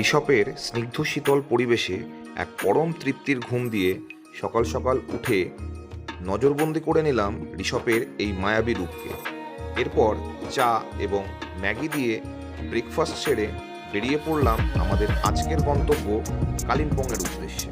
ঋষপের স্নিগ্ধ শীতল পরিবেশে এক পরম তৃপ্তির ঘুম দিয়ে সকাল সকাল উঠে নজরবন্দি করে নিলাম ঋষপের এই মায়াবী রূপকে। এরপর চা এবং ম্যাগি দিয়ে ব্রেকফাস্ট সেরে বেরিয়ে পড়লাম আমাদের আজকের গন্তব্য কালিম্পংয়ের উদ্দেশ্যে।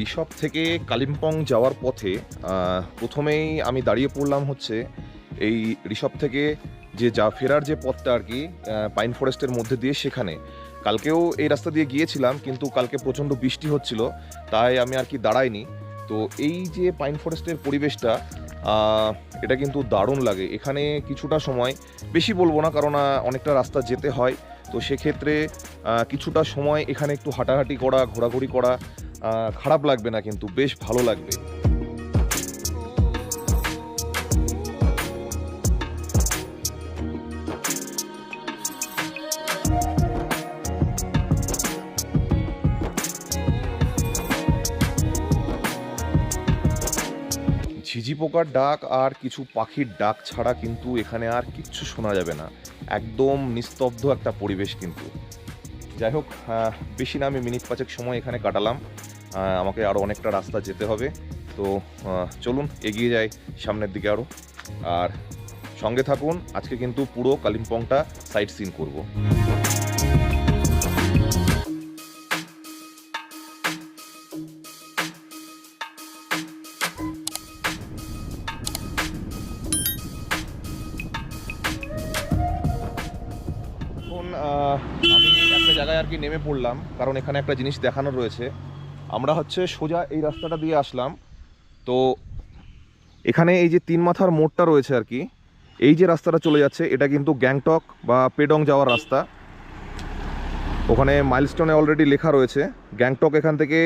ঋষভ থেকে কালিম্পং যাওয়ার পথে প্রথমেই আমি দাঁড়িয়ে পড়লাম হচ্ছে এই ঋষভ থেকে ফেরার যে পথটা আর কি পাইন ফরেস্টের মধ্যে দিয়ে, সেখানে কালকেও এই রাস্তা দিয়ে গিয়েছিলাম, কিন্তু কালকে প্রচণ্ড বৃষ্টি হচ্ছিল, তাই আমি আর কি দাঁড়াইনি। তো এই যে পাইন ফরেস্টের পরিবেশটা, এটা কিন্তু দারুণ লাগে। এখানে কিছুটা সময়, বেশি বলবো না কারণ অনেকটা রাস্তা যেতে হয়, তো সেক্ষেত্রে কিছুটা সময় এখানে একটু হাঁটাহাঁটি করা, ঘোরাঘুরি করা খারাপ লাগবে না, কিন্তু বেশ ভালো লাগবে। ঝিঝি পোকার ডাক আর কিছু পাখির ডাক ছাড়া কিন্তু এখানে আর কিচ্ছু শোনা যাবে না। একদম নিস্তব্ধ একটা পরিবেশ। কিন্তু যাই হোক, বেশি না, আমি মিনিট 5 সময় এখানে কাটালাম। আমাকে আরও অনেকটা রাস্তা যেতে হবে, তো চলুন এগিয়ে যাই সামনের দিকে আরও। আর সঙ্গে থাকুন, আজকে কিন্তু পুরো কালিম্পংটা সাইট সিন করব। আমি একটা জায়গায় আর কি নেমে পড়লাম, কারণ এখানে একটা জিনিস দেখানো রয়েছে। আমরা হচ্ছে সোজা এই রাস্তাটা দিয়ে আসলাম, তো এখানে এই যে 3 মাথার মোড়টা রয়েছে আর কি, এই যে রাস্তাটা চলে যাচ্ছে এটা কিন্তু গ্যাংটক বা পেডং যাওয়ার রাস্তা। ওখানে মাইলস্টোনে অলরেডি লেখা রয়েছে গ্যাংটক এখান থেকে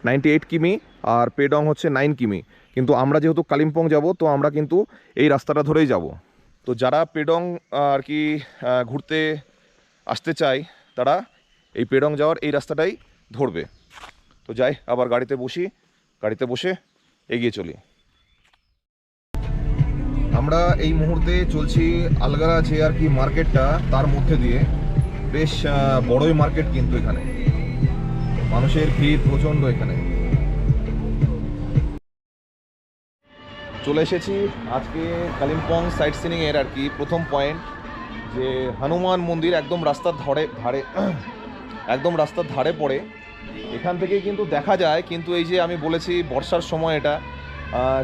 98 কিমি আর পেডং হচ্ছে 9 কিমি। কিন্তু আমরা যেহেতু কালিম্পং যাব, তো আমরা কিন্তু এই রাস্তাটা ধরেই যাব। তো যারা পেডং আর কি ঘুরতে আসতে চাই, তারা এই পেডং যাওয়ার এই রাস্তাটাই ধরবে। তো যাই, আবার গাড়িতে বসে এগিয়ে চলি। আমরা এই মুহূর্তে চলছি আলগারা যে আর কি মার্কেটটা, তার মধ্যে দিয়ে। বেশ বড়ই মার্কেট, কিন্তু এখানে মানুষের ভিড় প্রচণ্ড। এখানে চলে এসেছি আজকে কালিম্পং সাইট সিনিং এর আর কি প্রথম পয়েন্ট, যে হনুমান মন্দির একদম রাস্তার ধারে পড়ে। এখান থেকেই কিন্তু দেখা যায়, কিন্তু এই যে আমি বলেছি বর্ষার সময় এটা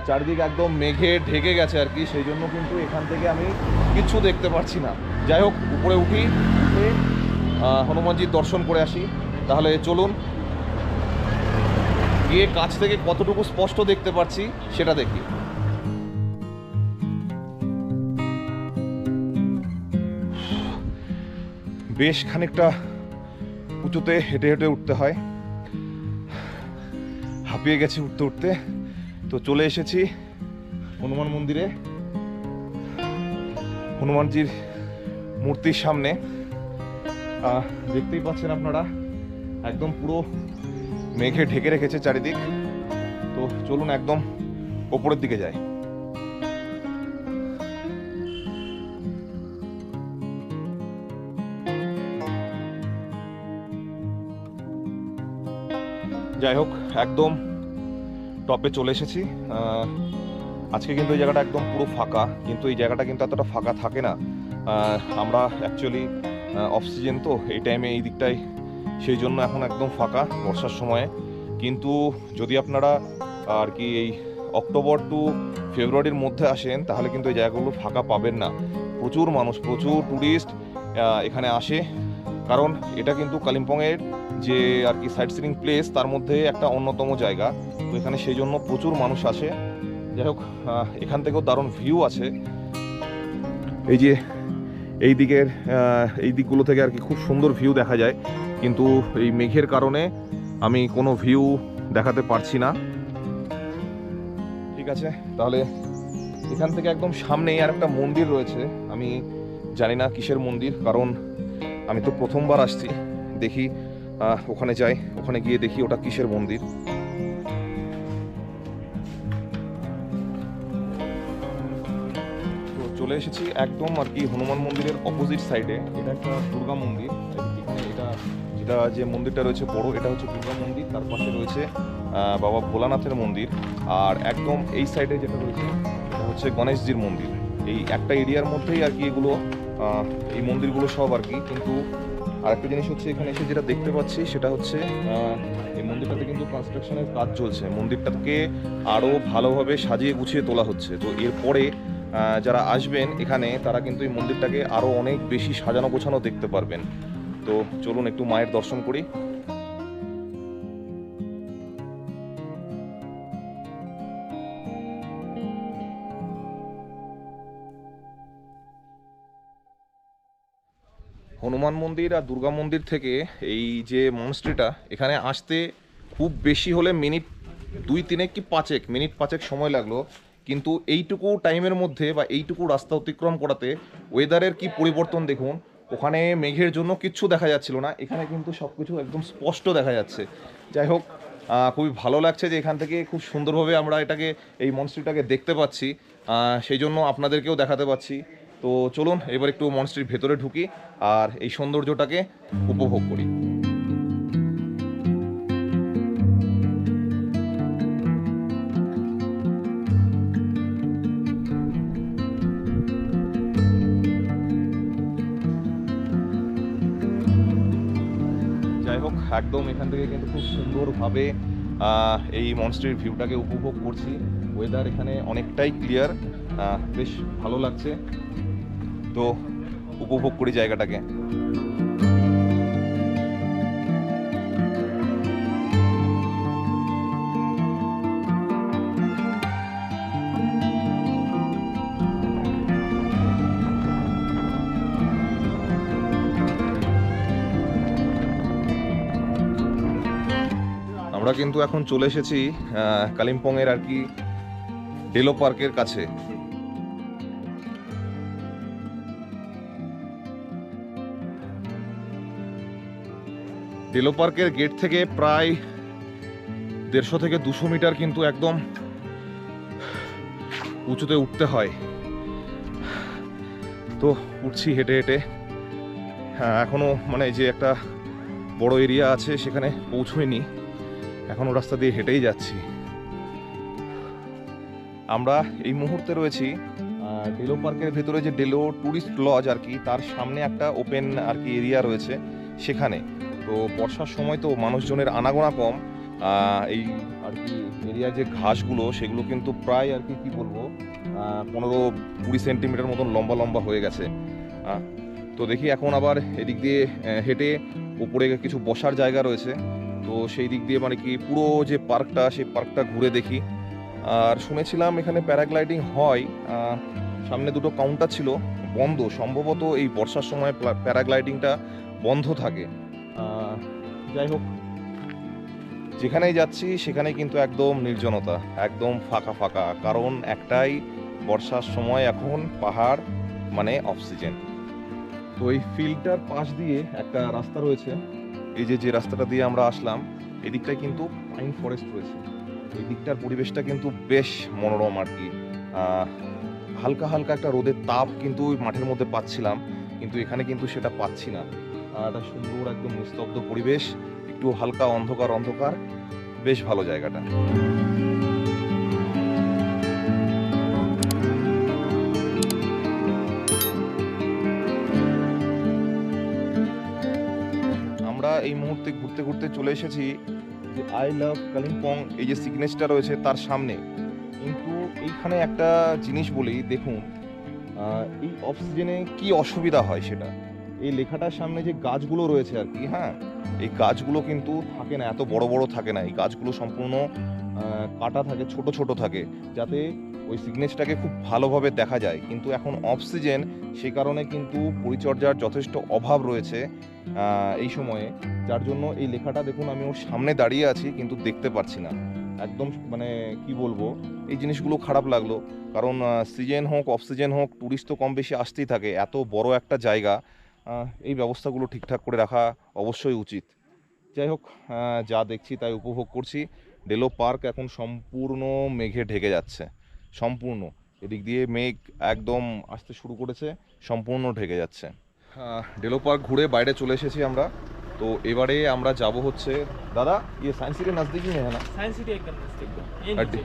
চারিদিক একদম মেঘে ঢেকে গেছে আর কি, সেই জন্য কিন্তু এখান থেকে আমি কিচ্ছু দেখতে পাচ্ছি না। যাই হোক, উপরে উঠে হনুমানজির দর্শন করে আসি। তাহলে চলুন গিয়ে কাছ থেকে কতটুকু স্পষ্ট দেখতে পাচ্ছি সেটা দেখি। বেশ খানিকটা উঁচুতে হেঁটে হেঁটে উঠতে হয়, হাঁপিয়ে গেছি উঠতে। তো চলে এসেছি হনুমান মন্দিরে, হনুমানজির মূর্তির সামনে। দেখতেই পাচ্ছেন আপনারা, একদম পুরো মেঘে ঢেকে রেখেছে চারিদিক। তো চলুন একদম ওপরের দিকে যাই। যাই হোক, একদম টপে চলে এসেছি। আজকে কিন্তু এই জায়গাটা একদম পুরো ফাঁকা, কিন্তু এই জায়গাটা কিন্তু এতটা ফাঁকা থাকে না। আমরা অ্যাকচুয়ালি অফ সিজন, তো এই টাইমে এই দিকটাই, সেই জন্য এখন একদম ফাঁকা বর্ষার সময়ে। কিন্তু যদি আপনারা আর কি এই অক্টোবর টু ফেব্রুয়ারির মধ্যে আসেন, তাহলে কিন্তু এই জায়গাগুলো ফাঁকা পাবেন না। প্রচুর মানুষ, প্রচুর ট্যুরিস্ট এখানে আসে, কারণ এটা কিন্তু কালিম্পংয়ের যে আর কি সাইট সিনিং প্লেস, তার মধ্যে একটা অন্যতম জায়গা। তো এখানে সেই জন্য প্রচুর মানুষ আসে। যাই হোক, এখান থেকেও দারুণ ভিউ আছে। এই যে এই দিকগুলো থেকে আর কি খুব সুন্দর ভিউ দেখা যায়, কিন্তু এই মেঘের কারণে আমি কোনো ভিউ দেখাতে পারছি না। ঠিক আছে, তাহলে এখান থেকে একদম সামনেই আর একটা মন্দির রয়েছে। আমি জানি না কিসের মন্দির, কারণ আমি তো প্রথমবার আসছি। দেখি ওখানে যাই, ওখানে গিয়ে দেখি ওটা কিসের মন্দির। চলে এসেছি একদম আর কি হনুমান মন্দিরের অপোজিট সাইডে। এটা একটা দুর্গা মন্দির। এখানে যেটা যে মন্দিরটা রয়েছে বড়, এটা হচ্ছে দুর্গা মন্দির। তার পাশে রয়েছে বাবা ভোলানাথের মন্দির। আর একদম এই সাইডে যেটা রয়েছে এটা হচ্ছে গণেশজির মন্দির। এই একটা এরিয়ার মধ্যেই আর কি এগুলো, এই মন্দিরগুলো সব আর কি। কিন্তু আরেকটা জিনিস হচ্ছে এখানে এসে যেটা দেখতে পাচ্ছি সেটা হচ্ছে এই মন্দিরটাতে কিন্তু কনস্ট্রাকশনের কাজ চলছে। মন্দিরটাকে আরও ভালোভাবে সাজিয়ে গুছিয়ে তোলা হচ্ছে। তো এরপরে যারা আসবেন এখানে তারা কিন্তু এই মন্দিরটাকে আরও অনেক বেশি সাজানো গোছানো দেখতে পারবেন। তো চলুন একটু মায়ের দর্শন করি। হনুমান মন্দির আর দুর্গা মন্দির থেকে এই যে মনস্ট্রিটা, এখানে আসতে খুব বেশি হলে মিনিট 2-3 কি 5 মিনিট সময় লাগলো। কিন্তু এইটুকু টাইমের মধ্যে বা এইটুকু রাস্তা অতিক্রম করাতে ওয়েদারের কি পরিবর্তন দেখুন। ওখানে মেঘের জন্য কিচ্ছু দেখা যাচ্ছিল না, এখানে কিন্তু সব কিছু একদম স্পষ্ট দেখা যাচ্ছে। যাই হোক, খুবই ভালো লাগছে যে এখান থেকে খুব সুন্দরভাবে আমরা এই মনস্ট্রিটাকে দেখতে পাচ্ছি। সেই জন্য আপনাদেরকেও দেখাতে পাচ্ছি। তো চলুন এবার একটু মনস্ট্রির ভেতরে ঢুকি আর এই সৌন্দর্যটাকে উপভোগ করি। যাই হোক, একদম এখান থেকে কিন্তু খুব সুন্দরভাবে এই মনস্ট্রির ভিউটাকে উপভোগ করছি। ওয়েদার এখানে অনেকটাই ক্লিয়ার, বেশ ভালো লাগছে। তো উপভোগ করি জায়গাটাকে। আমরা কিন্তু এখন চলে এসেছি কালিম্পংয়ের আর কি ডেলো পার্কের কাছে। ডেলো পার্কের গেট থেকে প্রায় 150 থেকে 200 মিটার কিন্তু একদম উঁচুতে উঠতে হয়। তো উঠছি হেঁটে হেঁটে। হ্যাঁ, এখনো মানে যে একটা বড় এরিয়া আছে সেখানে পৌঁছইনি, এখনো রাস্তা দিয়ে হেঁটেই যাচ্ছি। আমরা এই মুহূর্তে রয়েছি ডেলো পার্কের ভেতরে, যে ডেলো ট্যুরিস্ট লজ আর কি, তার সামনে একটা ওপেন আর কি এরিয়া রয়েছে সেখানে। তো বর্ষার সময় তো মানুষজনের আনাগোনা কম। এই আর কি এরিয়ার যে ঘাসগুলো সেগুলো কিন্তু প্রায় আর কি বলবো 15-20 সেন্টিমিটার মতন লম্বা লম্বা হয়ে গেছে। তো দেখি এখন আবার এদিক দিয়ে হেঁটে উপরে কিছু বসার জায়গা রয়েছে, তো সেই দিক দিয়ে মানে কি পুরো যে পার্কটা, সেই পার্কটা ঘুরে দেখি। আর শুনেছিলাম এখানে প্যারাগ্লাইডিং হয়। সামনে দুটো কাউন্টার ছিল বন্ধ, সম্ভবত এই বর্ষার সময় প্যারাগ্লাইডিংটা বন্ধ থাকে। যাই হোক, যেখানেই যাচ্ছি সেখানে কিন্তু একদম নির্জনতা, একদম ফাঁকা ফাঁকা। কারণ একটাই, বর্ষার সময় এখন পাহাড় মানে অক্সিজেন। তো এই ফিল্ডটার পাশ দিয়ে একটা রাস্তা রয়েছে, এই যে রাস্তাটা দিয়ে আমরা আসলাম, এদিকটায় কিন্তু পাইন ফরেস্ট রয়েছে। এই দিকটার পরিবেশটা কিন্তু বেশ মনোরম আর কি। হালকা হালকা একটা রোদের তাপ কিন্তু মাঠের মধ্যে পাচ্ছিলাম, কিন্তু এখানে কিন্তু সেটা পাচ্ছি না। একটা সুন্দর একদম নিস্তব্ধ পরিবেশ, একটু হালকা অন্ধকার অন্ধকার, বেশ ভালো জায়গাটা। আমরা এই মুহূর্তে ঘুরতে ঘুরতে চলে এসেছি যে আই লাভ কালিম্পং, এই যে সিগনেচারটা রয়েছে তার সামনে। কিন্তু এইখানে একটা জিনিস বলি, দেখুন এই অফ সিজনে কি অসুবিধা হয় সেটা, এই লেখাটার সামনে যে গাছগুলো রয়েছে আর কি, হ্যাঁ, এই গাছগুলো কিন্তু থাকে না, এত বড় বড় থাকে না। এই গাছগুলো সম্পূর্ণ কাটা থাকে, ছোট ছোট থাকে, যাতে ওই সিগনেচারটাকে খুব ভালোভাবে দেখা যায়। কিন্তু এখন অফ সিজন, সেই কারণে কিন্তু পরিচর্যার যথেষ্ট অভাব রয়েছে এই সময়ে, যার জন্য এই লেখাটা দেখুন আমি ওর সামনে দাঁড়িয়ে আছি কিন্তু দেখতে পাচ্ছি না। একদম মানে কি বলবো, এই জিনিসগুলো খারাপ লাগলো। কারণ সিজন হোক অফ সিজন হোক, ট্যুরিস্ট তো কম বেশি আসতেই থাকে, এত বড় একটা জায়গা, এই ব্যবস্থাগুলো ঠিকঠাক করে রাখা অবশ্যই উচিত। যাই হোক, যা দেখছি তাই উপভোগ করছি। ডেলো পার্ক এখন সম্পূর্ণ মেঘে ঢেকে যাচ্ছে, সম্পূর্ণ। এদিক দিয়ে মেঘ একদম আসতে শুরু করেছে, সম্পূর্ণ ঢেকে যাচ্ছে। ডেলো পার্ক ঘুরে বাইরে চলে এসেছি আমরা। তো এবারে আমরা যাব হচ্ছে দাদা ইয়ে সায়েন্স সিটি নজদিক ही है ना? साइंस सिटी एकदम नजदीक ये আর नीचे।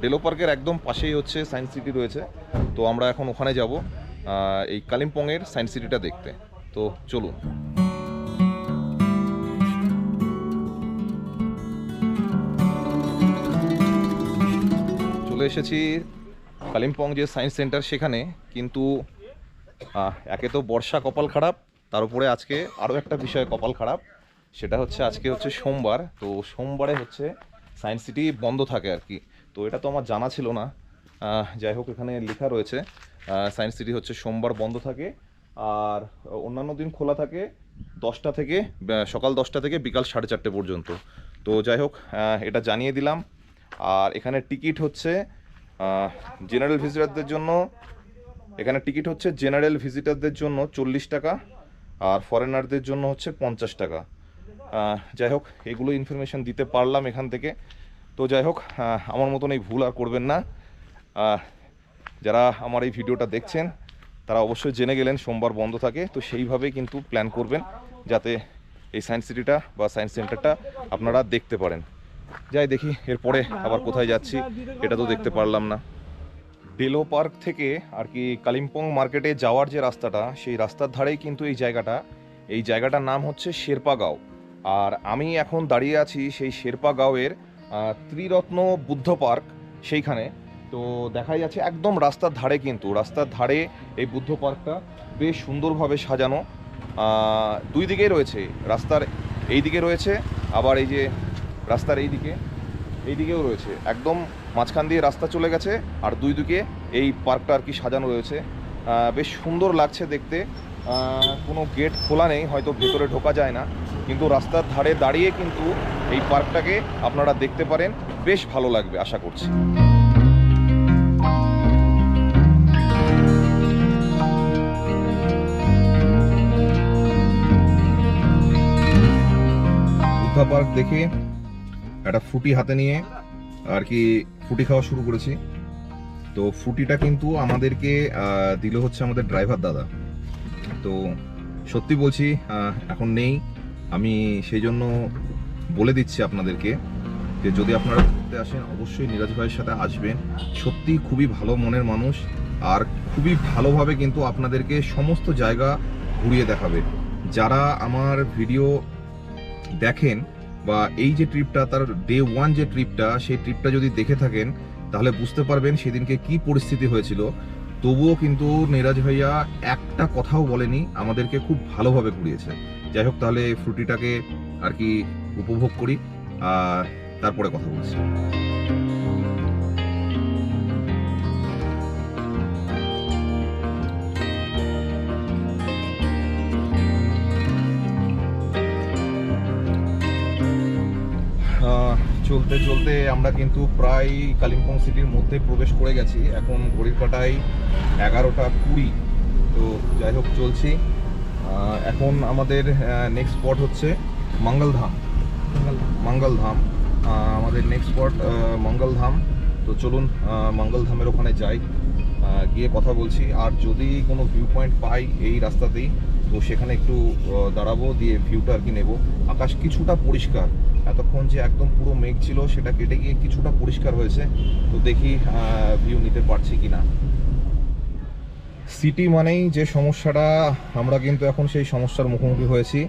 ডেলো পার্কের একদম পাশেই হচ্ছে সায়েন্স সিটি রয়েছে। তো আমরা এখন ওখানে যাব এই কালিম্পংয়ের সায়েন্স সিটিটা দেখতে। তো চলুন। চলে এসেছি কালিম্পং যে সায়েন্স সেন্টার সেখানে, কিন্তু একে তো বর্ষা কপাল খারাপ, তার উপরে আজকে আরও একটা বিষয়ে কপাল খারাপ। সেটা হচ্ছে আজকে হচ্ছে সোমবার। তো সোমবারে হচ্ছে সায়েন্স সিটি বন্ধ থাকে আর কি। তো এটা তো আমার জানা ছিল না। যাই হোক, এখানে লেখা রয়েছে সায়েন্স সিটি হচ্ছে সোমবার বন্ধ থাকে, আর অন্যান্য দিন খোলা থাকে 10টা থেকে সকাল 10টা থেকে বিকাল 4:30 পর্যন্ত। তো যাই হোক, এটা জানিয়ে দিলাম। আর এখানে টিকিট হচ্ছে জেনারেল ভিজিটারদের জন্য, এখানে টিকিট হচ্ছে জেনারেল ভিজিটারদের জন্য 40 টাকা, আর ফরেনারদের জন্য হচ্ছে 50 টাকা। যাই হোক, এগুলো ইনফরমেশন দিতে পারলাম এখান থেকে। তো যাই হোক, আমার মতন এই ভুল আর করবেন না। যারা আমার এই ভিডিওটা দেখছেন তারা অবশ্যই জেনে গেলেন সোমবার বন্ধ থাকে। তো সেইভাবেই কিন্তু প্ল্যান করবেন যাতে এই সায়েন্স সিটিটা বা সায়েন্স সেন্টারটা আপনারা দেখতে পারেন। যাই দেখি এরপরে আবার কোথায় যাচ্ছি, এটা তো দেখতে পারলাম না। ডেলো পার্ক থেকে আর কি কালিম্পং মার্কেটে যাওয়ার যে রাস্তাটা, সেই রাস্তার ধারেই কিন্তু এই জায়গাটার নাম হচ্ছে শেরপা গাঁও। আর আমি এখন দাঁড়িয়ে আছি সেই শেরপা গাঁওয়ের ত্রিরত্ন বুদ্ধ পার্ক সেইখানে। তো দেখাই যাচ্ছে একদম রাস্তার ধারে, কিন্তু রাস্তার ধারে এই বুদ্ধ পার্কটা বেশ সুন্দরভাবে সাজানো। দুই দিকেই রয়েছে, রাস্তার এই দিকে রয়েছে, আবার এই যে রাস্তার এইদিকেও রয়েছে। একদম মাঝখান দিয়ে রাস্তা চলে গেছে, আর দুই দিকে এই পার্কটা আর কি সাজানো রয়েছে। বেশ সুন্দর লাগছে দেখতে। কোনো গেট খোলা নেই, হয়তো ভেতরে ঢোকা যায় না, কিন্তু রাস্তার ধারে দাঁড়িয়ে কিন্তু এই পার্কটাকে আপনারা দেখতে পারেন। বেশ ভালো লাগবে আশা করছি। বুদ্ধা পার্ক দেখে একটা ফুটি হাতে নিয়ে আর কি ফুটি খাওয়া শুরু করেছি। তো ফুটিটা কিন্তু আমাদেরকে দিল হচ্ছে আমাদের ড্রাইভার দাদা। তো সত্যি বলছি, এখন নেই, আমি সেই জন্য বলে দিচ্ছি আপনাদেরকে যে যদি আপনারা ঘুরতে আসেন অবশ্যই নীরাজ ভাইয়ের সাথে আসবেন। সত্যি খুবই ভালো মনের মানুষ, আর খুবই ভালোভাবে কিন্তু আপনাদেরকে সমস্ত জায়গা ঘুরিয়ে দেখাবে। যারা আমার ভিডিও দেখেন বা এই যে ট্রিপটা, তার ডে 1 যে ট্রিপটা, সেই ট্রিপটা যদি দেখে থাকেন তাহলে বুঝতে পারবেন সেদিনকে কি পরিস্থিতি হয়েছিল। তবুও কিন্তু নীরাজ ভাইয়া একটা কথাও বলেনি, আমাদেরকে খুব ভালোভাবে ঘুরিয়েছে। যাই হোক, তাহলে ফ্রুটিটাকে আর কি উপভোগ করি, তারপরে কথা বলছি। চলতে চলতে আমরা কিন্তু প্রায় কালিম্পং সিটির মধ্যে প্রবেশ করে গেছি। এখন ঘড়ির কাঁটায় 11:20। তো যাই হোক, চলছি। এখন আমাদের নেক্সট স্পট হচ্ছে মঙ্গলধাম। আমাদের নেক্সট স্পট মঙ্গলধাম। তো চলুন মঙ্গলধামের ওখানে যাই, গিয়ে কথা বলছি। আর যদি কোনো ভিউ পয়েন্ট পাই এই রাস্তাতেই, তো সেখানে একটু দাঁড়াবো, দিয়ে ভিউটা আর কি নেবো। আকাশ কিছুটা পরিষ্কার, এতক্ষণ যে একদম পুরো মেঘ ছিল সেটা কেটে গিয়ে কিছুটা পরিষ্কার হয়েছে। তো দেখি ভিউ নিতে পারছি কিনা। সিটি মানেই যে সমস্যাটা, আমরা কিন্তু এখন সেই সমস্যার মুখোমুখি হয়েছি।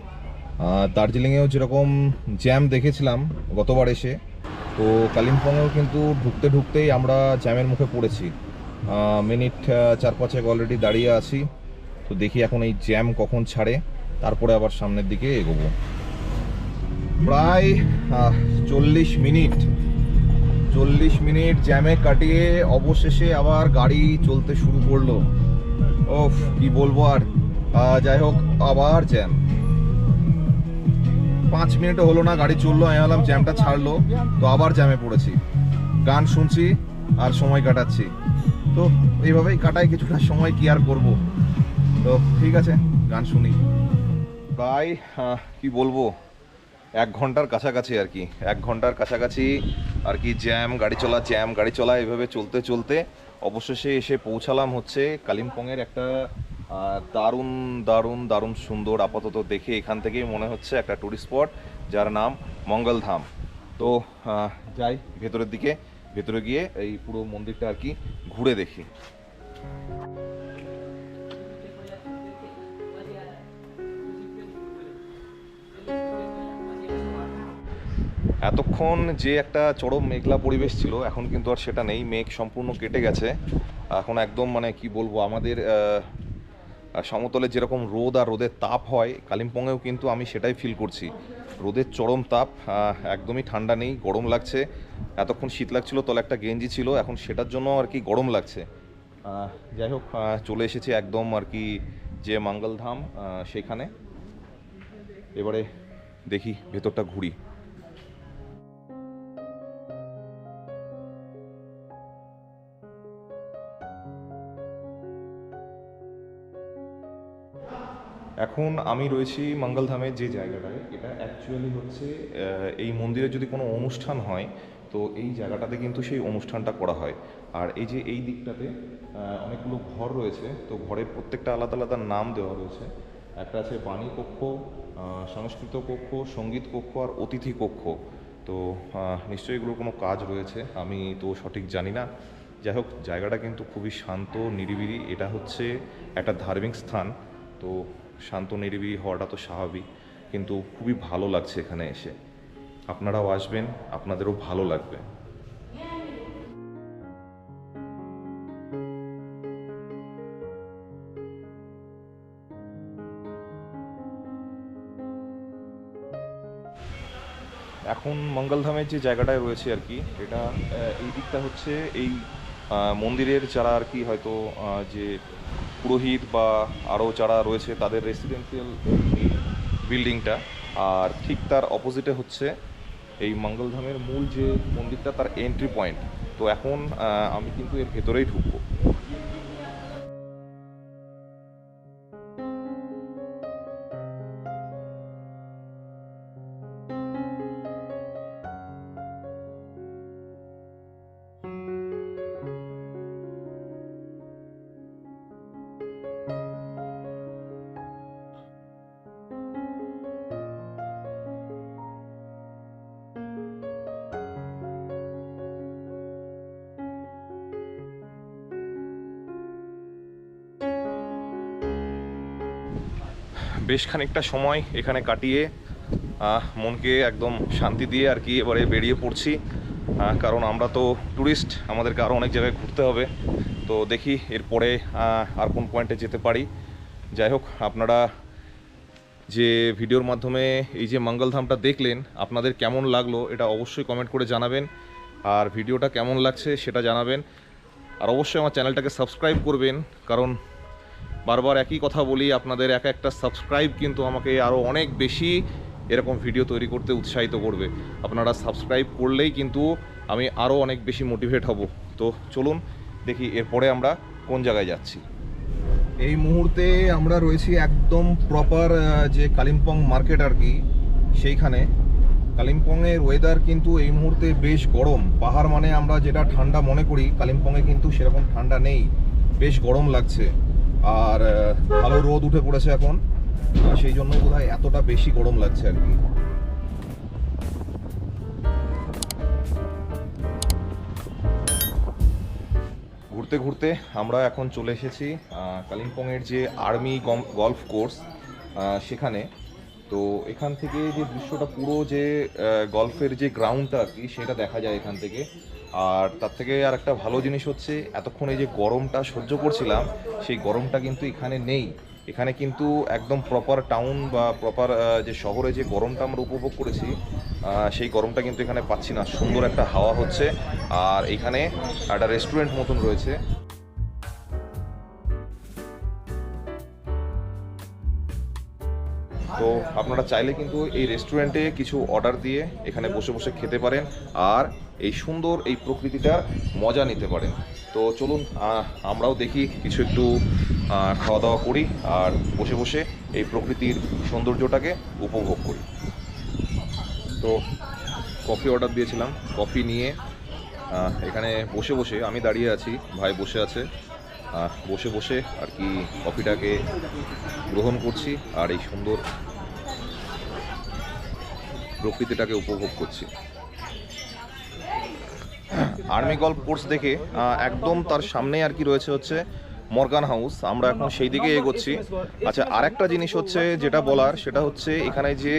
দার্জিলিংয়েও যেরকম জ্যাম দেখেছিলাম গতবার এসে, তো কালিম্পংয়েও কিন্তু ঢুকতে ঢুকতেই আমরা জ্যামের মুখে পড়েছি। মিনিট 4-5 অলরেডি দাঁড়িয়ে আছি। তো দেখি এখন এই জ্যাম কখন ছাড়ে, তারপরে আবার সামনের দিকে এগোবো। প্রায় 40 মিনিট জ্যামে কাটিয়ে অবশেষে আবার গাড়ি চলতে শুরু করলো। ওফ, কি বলবো আর। যাই হোক, আবার জ্যাম। 5 মিনিটও হলো না গাড়ি চললো, আমি ভাবলাম জ্যামটা ছাড়লো, তো আবার জ্যামে পড়েছি। গান শুনছি আর সময় কাটাচ্ছি। তো এইভাবেই কাটাই কিছুটা সময়, কি আর করব। তো ঠিক আছে, গান শুনি। প্রায় কি বলবো, 1 ঘন্টার কাছাকাছি আর কি, 1 ঘন্টার কাছাকাছি আর কি জ্যাম গাড়ি চলা এভাবে চলতে চলতে অবশেষে এসে পৌঁছালাম হচ্ছে কালিম্পংয়ের একটা দারুণ দারুণ দারুণ সুন্দর, আপাতত দেখে এখান থেকেই মনে হচ্ছে একটা টুরিস্ট স্পট যার নাম মঙ্গলধাম। তো যাই ভেতরের দিকে, ভেতরে গিয়ে এই পুরো মন্দিরটা আর কি ঘুরে দেখি। এতক্ষণ যে একটা চরম মেঘলা পরিবেশ ছিল, এখন কিন্তু আর সেটা নেই, মেঘ সম্পূর্ণ কেটে গেছে। এখন একদম মানে কি বলবো, আমাদের সমতলে যেরকম রোদ আর রোদের তাপ হয়, কালিম্পংয়েও কিন্তু আমি সেটাই ফিল করছি, রোদের চরম তাপ। একদমই ঠান্ডা নেই, গরম লাগছে। এতক্ষণ শীত লাগছিল, তলে একটা গেঞ্জি ছিল, এখন সেটার জন্য আর কি গরম লাগছে। যাই হোক, চলে এসেছি একদম আর কি যে মঙ্গলধাম সেখানে। এবারে দেখি ভেতরটা ঘুরি। এখন আমি রয়েছি মঙ্গলধামের যে জায়গাটায়, এটা অ্যাকচুয়ালি হচ্ছে এই মন্দিরে যদি কোনো অনুষ্ঠান হয় তো এই জায়গাটাতে কিন্তু সেই অনুষ্ঠানটা করা হয়। আর এই যে এই দিকটাতে অনেকগুলো ঘর রয়েছে, তো ঘরের প্রত্যেকটা আলাদা আলাদা নাম দেওয়া রয়েছে। একটা আছে বাণী কক্ষ, সংস্কৃত কক্ষ, সঙ্গীত কক্ষ আর অতিথি কক্ষ। তো নিশ্চয়ই এগুলোর কোনো কাজ রয়েছে, আমি তো সঠিক জানি না। যাই হোক, জায়গাটা কিন্তু খুবই শান্ত নিরিবিলি। এটা হচ্ছে একটা ধার্মিক স্থান, তো শান্ত নিরিবিলি হওয়াটা তো স্বাভাবিক, কিন্তু খুবই ভালো লাগছে এখানে এসে। আপনারাও আসবেন, আপনাদেরও ভালো লাগবে। এখন মঙ্গলধামের যে জায়গাটায় রয়েছে আর কি, এটা এই দিকটা হচ্ছে এই মন্দিরের যারা আর কি হয়তো যে পুরোহিত বা আরও যারা রয়েছে তাদের রেসিডেন্সিয়াল বিল্ডিংটা। আর ঠিক তার অপোজিটে হচ্ছে এই মঙ্গলধামের মূল যে মন্দিরটা, তার এন্ট্রি পয়েন্ট। তো এখন আমি কিন্তু এর ভেতরেই ঢুকবো। বেশ খানিকটা সময় এখানে কাটিয়ে মনকে একদম শান্তি দিয়ে আর কি এবারে বেরিয়ে পড়ছি, কারণ আমরা তো ট্যুরিস্ট, আমাদেরকে আরও অনেক জায়গায় ঘুরতে হবে। তো দেখি এরপরে আর কোন পয়েন্টে যেতে পারি। যাই হোক, আপনারা যে ভিডিওর মাধ্যমে এই যে মঙ্গলধামটা দেখলেন, আপনাদের কেমন লাগলো এটা অবশ্যই কমেন্ট করে জানাবেন, আর ভিডিওটা কেমন লাগছে সেটা জানাবেন। আর অবশ্যই আমার চ্যানেলটাকে সাবস্ক্রাইব করবেন, কারণ বারবার একই কথা বলি, আপনাদের এক একটা সাবস্ক্রাইব কিন্তু আমাকে আরও অনেক বেশি এরকম ভিডিও তৈরি করতে উৎসাহিত করবে। আপনারা সাবস্ক্রাইব করলেই কিন্তু আমি আরও অনেক বেশি মোটিভেট হব। তো চলুন দেখি এরপরে আমরা কোন জায়গায় যাচ্ছি। এই মুহূর্তে আমরা রয়েছি একদম প্রপার যে কালিম্পং মার্কেট আর কি সেইখানে। কালিম্পংয়ের ওয়েদার কিন্তু এই মুহূর্তে বেশ গরম। পাহাড় মানে আমরা যেটা ঠান্ডা মনে করি, কালিম্পংয়ে কিন্তু সেরকম ঠান্ডা নেই, বেশ গরম লাগছে। আর ভালো রোদ উঠে পড়েছে এখন, সেই জন্য বোধহয় এতটা বেশি গরম লাগছে আর কি। ঘুরতে ঘুরতে আমরা এখন চলে এসেছি কালিম্পংয়ের যে আর্মি গলফ কোর্স সেখানে। তো এখান থেকে যে দৃশ্যটা, পুরো যে গলফের যে গ্রাউন্ডটা আর কি, সেটা দেখা যায় এখান থেকে। আর তার থেকে আর একটা ভালো জিনিস হচ্ছে, এতক্ষণ এই যে গরমটা সহ্য করছিলাম, সেই গরমটা কিন্তু এখানে নেই। এখানে কিন্তু একদম প্রপার টাউন বা প্রপার যে শহরে যে গরমটা আমরা উপভোগ করেছি, সেই গরমটা কিন্তু এখানে পাচ্ছি না। সুন্দর একটা হাওয়া হচ্ছে, আর এখানে একটা রেস্টুরেন্ট মতন রয়েছে। তো আপনারা চাইলে কিন্তু এই রেস্টুরেন্টে কিছু অর্ডার দিয়ে এখানে বসে বসে খেতে পারেন, আর এই সুন্দর এই প্রকৃতিটার মজা নিতে পারেন। তো চলুন আমরাও দেখি কিছু একটু খাওয়া দাওয়া করি, আর বসে বসে এই প্রকৃতির সৌন্দর্যটাকে উপভোগ করি। তো কফি অর্ডার দিয়েছিলাম, কফি নিয়ে এখানে বসে বসে আমি দাঁড়িয়ে আছি, ভাই বসে আছে, বসে বসে আর কি কফিটাকে গ্রহণ করছি আর এই সুন্দর প্রকৃতিটাকে উপভোগ করছি। আর্মি গল্ফ কোর্স দেখে একদম তার সামনে আর কি রয়েছে হচ্ছে মর্গান হাউস, আমরা এখন সেই দিকে এগোচ্ছি। আচ্ছা, আরেকটা জিনিস হচ্ছে যেটা বলার, সেটা হচ্ছে এখানে যে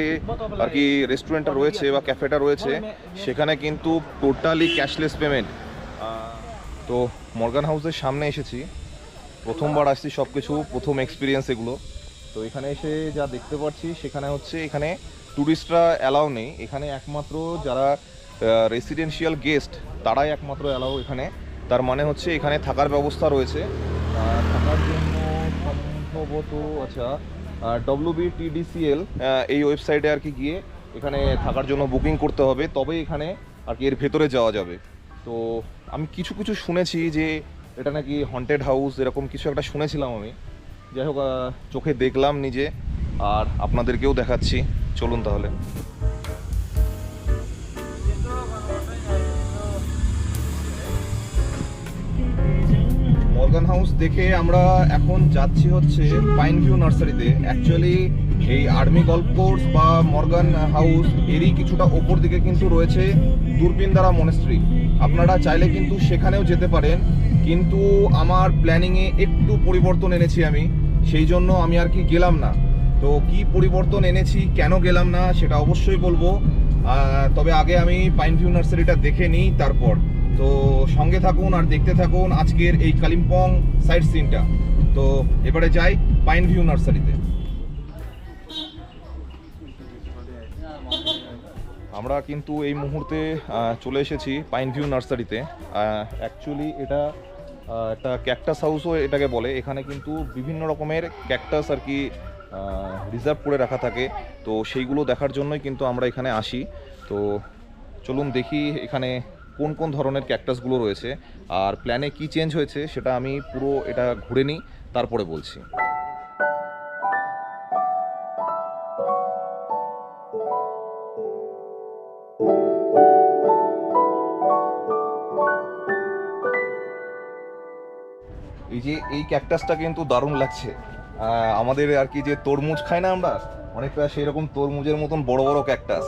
আর কি রেস্টুরেন্টটা রয়েছে বা ক্যাফেটা রয়েছে সেখানে কিন্তু টোটালি ক্যাশলেস পেমেন্ট। তো মর্গান হাউসের সামনে এসেছি, প্রথমবার আসছি, সব কিছু প্রথম এক্সপিরিয়েন্স এগুলো। তো এখানে এসে যা দেখতে পাচ্ছি সেখানে হচ্ছে এখানে ট্যুরিস্টরা অ্যালাউ নেই, এখানে একমাত্র যারা রেসিডেন্সিয়াল গেস্ট তারাই একমাত্র অ্যালাউ এখানে। তার মানে হচ্ছে এখানে থাকার ব্যবস্থা রয়েছে, থাকার জন্য সম্ভবত আচ্ছা WBTDCL এই ওয়েবসাইটে আর কি গিয়ে এখানে থাকার জন্য বুকিং করতে হবে, তবে এখানে আর কি এর ভেতরে যাওয়া যাবে। তো আমি কিছু কিছু শুনেছি যে এটা নাকি হন্টেড হাউস, এরকম কিছু একটা শুনেছিলাম আমি। যাই হোক, চোখে দেখলাম নিজে আর আপনাদেরকেও দেখাচ্ছি, চলুন তাহলে। মর্গান হাউস দেখে আমরা এখন যাচ্ছি হচ্ছে পাইন ভিউ নার্সারিতে। অ্যাকচুয়ালি এই আর্মি গল্ফ কোর্স বা মর্গান হাউস এরই কিছুটা ওপর দিকে কিন্তু রয়েছে দূরপিনদারা মনেস্ট্রি, আপনারা চাইলে কিন্তু সেখানেও যেতে পারেন, কিন্তু আমার প্ল্যানিংয়ে একটু পরিবর্তন এনেছি আমি, সেই জন্য আমি আর কি গেলাম না। তো কি পরিবর্তন এনেছি, কেন গেলাম না সেটা অবশ্যই বলবো, তবে আগে আমি পাইন ভিউ নার্সারিটা দেখে নিই তারপর। তো সঙ্গে থাকুন আর দেখতে থাকুন আজকের এই কালিম্পং সাইট সিনটা। তো এবারে যাই পাইন ভিউ নার্সারিতে। আমরা কিন্তু এই মুহূর্তে চলে এসেছি পাইন ভিউ নার্সারিতে। অ্যাকচুয়ালি এটা একটা ক্যাকটাস হাউসও এটাকে বলে, এখানে কিন্তু বিভিন্ন রকমের ক্যাকটাস আর কি রিজার্ভ করে রাখা থাকে, তো সেইগুলো দেখার জন্যই কিন্তু আমরা এখানে আসি। তো চলুন দেখি এখানে কোন কোন ধরনের ক্যাকটাসগুলো রয়েছে আর প্ল্যানে কি চেঞ্জ হয়েছে সেটা আমি পুরো এটা ঘুরে নিই, তারপরে বলছি। এই যে এই ক্যাকটাসটা কিন্তু দারুণ লাগছে, আমাদের আর কি যে তরমুজ খাই না আমরা, অনেকটা সেই রকম তরমুজের মতন বড় বড় ক্যাকটাস।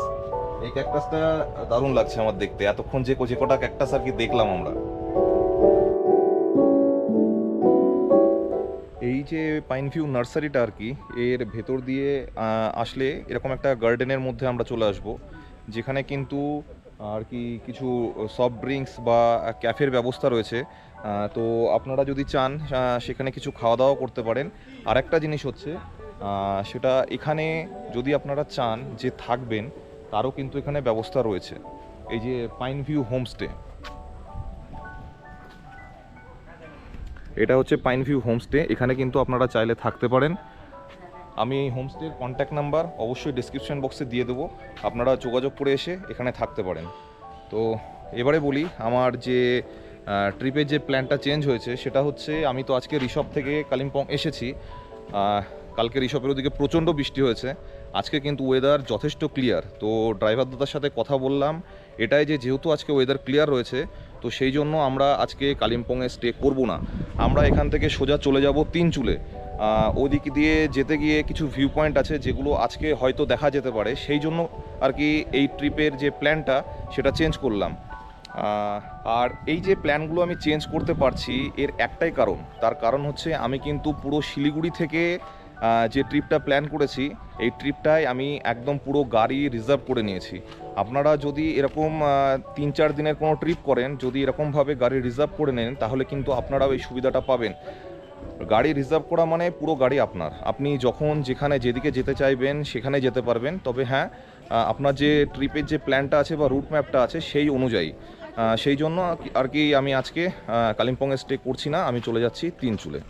এই ক্যাকটাসটা দারুণ লাগছে আমার দেখতে, এতক্ষণ যে কটা ক্যাকটাস আর কি দেখলাম আমরা। এই যে পাইন ভিউ নার্সারিটা আর কি, এর ভেতর দিয়ে আসলে এরকম একটা গার্ডেনের মধ্যে আমরা চলে আসব, যেখানে কিন্তু আর কি কিছু সফট ড্রিঙ্কস বা ক্যাফের ব্যবস্থা রয়েছে। তো আপনারা যদি চান সেখানে কিছু খাওয়া দাওয়া করতে পারেন। আর একটা জিনিস হচ্ছে সেটা এখানে যদি আপনারা চান যে থাকবেন, তারও কিন্তু এখানে ব্যবস্থা রয়েছে। এই যে পাইন ভিউ হোমস্টে, এটা হচ্ছে পাইন ভিউ হোমস্টে, এখানে কিন্তু আপনারা চাইলে থাকতে পারেন। আমি এই হোমস্টের কন্ট্যাক্ট নাম্বার অবশ্যই ডিসক্রিপশন বক্সে দিয়ে দেবো, আপনারা যোগাযোগ করে এসে এখানে থাকতে পারেন। তো এবারে বলি আমার যে ট্রিপের যে প্ল্যানটা চেঞ্জ হয়েছে সেটা হচ্ছে, আমি তো আজকে ঋষভ থেকে কালিম্পং এসেছি, কালকে ঋষভের ওদিকে প্রচণ্ড বৃষ্টি হয়েছে, আজকে কিন্তু ওয়েদার যথেষ্ট ক্লিয়ার। তো ড্রাইভার দাদার সাথে কথা বললাম এটাই যে যেহেতু আজকে ওয়েদার ক্লিয়ার রয়েছে, তো সেই জন্য আমরা আজকে কালিম্পংয়ে স্টে করব না, আমরা এখান থেকে সোজা চলে যাব তিনচুলে। ওদিক দিয়ে যেতে গিয়ে কিছু ভিউ পয়েন্ট আছে যেগুলো আজকে হয়তো দেখা যেতে পারে, সেই জন্য আর কি এই ট্রিপের যে প্ল্যানটা সেটা চেঞ্জ করলাম। আর এই যে প্ল্যানগুলো আমি চেঞ্জ করতে পারছি এর একটাই কারণ, তার কারণ হচ্ছে আমি কিন্তু পুরো শিলিগুড়ি থেকে যে ট্রিপটা প্ল্যান করেছি এই ট্রিপটায় আমি একদম পুরো গাড়ি রিজার্ভ করে নিয়েছি। আপনারা যদি এরকম 3-4 দিনের কোনো ট্রিপ করেন, যদি এরকমভাবে গাড়ি রিজার্ভ করে নেন তাহলে কিন্তু আপনারাও এই সুবিধাটা পাবেন। গাড়ি রিজার্ভ করা মানে পুরো গাড়ি আপনার, আপনি যখন যেখানে যেদিকে যেতে চাইবেন সেখানে যেতে পারবেন। তবে হ্যাঁ, আপনার যে ট্রিপের যে প্ল্যানটা আছে বা রুট ম্যাপটা আছে সেই অনুযায়ী, সেই জন্য আর কি আমি আজকে কালিম্পংয়ে স্টে করছি না, আমি চলে যাচ্ছি তিনচুলে।